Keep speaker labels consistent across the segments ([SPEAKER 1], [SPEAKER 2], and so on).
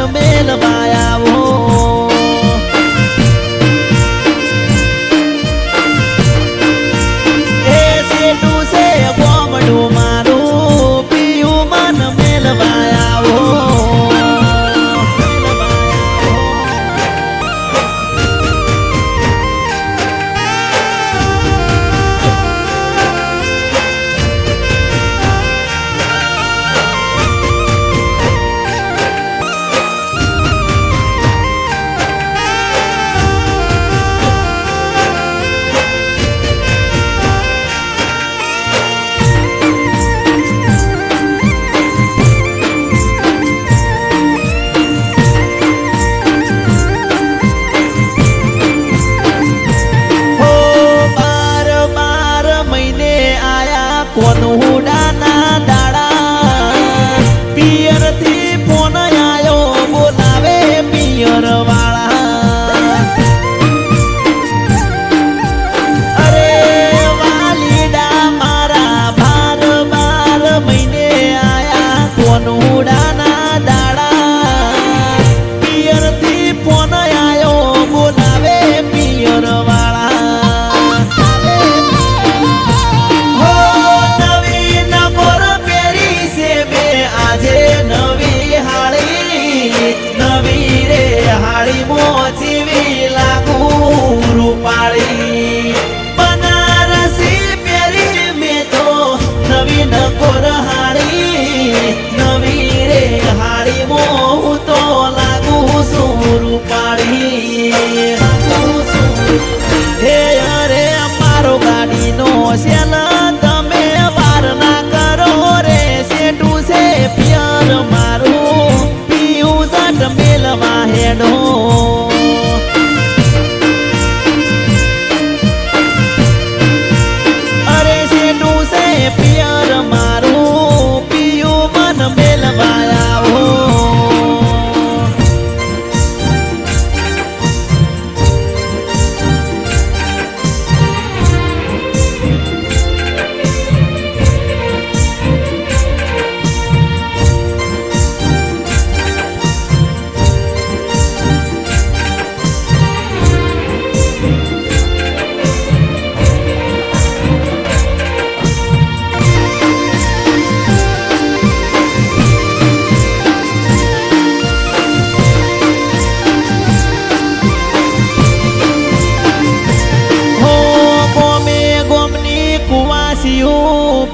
[SPEAKER 1] મેલવા આવો એ સેટું છે ગોમડું મારું પિયું મન મેલવા આવો કોનુડાના દાડા પિયર થી ફોન આયો બોલાવે પિયર વાળા અરે વાલીડા મારા બાર મહિને આયા કોનુડાના દાડા પિયર થી ફોન આયો બોલાવે પિયર વાળા મોચીવી લાગુ રૂપાળી બનારસી પહેરી મેં તો નવી નકોર હાડી નવી રે હાડી હું તો લાગુ છું રૂપાળી હે અરે મારો ગાડીનો સેલ તમે વાર ના કરો રે સેટું છે પિયર મારું પીયું જટ મેલવા હેડો પિયર મારું પિયું મન મેલવા આવો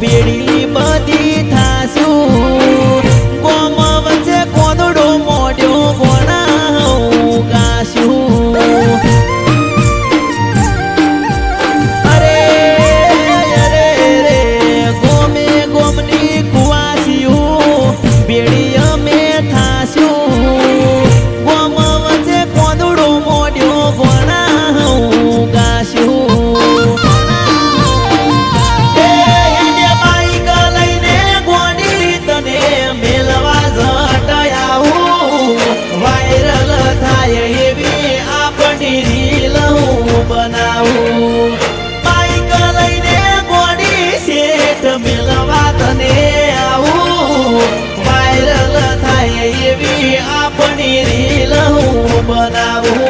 [SPEAKER 1] ભેડી બધી થાશું ગોમ વચ્ચે કોદડો મોડ્યો ગોણા ગાશું અરે અરે રે ગોમે ગોમની કુવાસીયું ભેડી અમે થાશું ગોમ વચ્ચે કોદડો મોડ્યો ગોણા ગાશું બનાવું બાઈક લઈને ગોડી શેઠ મેલવા તને આવું વાયરલ થાય એવી આપણી રીલ હું બનાવું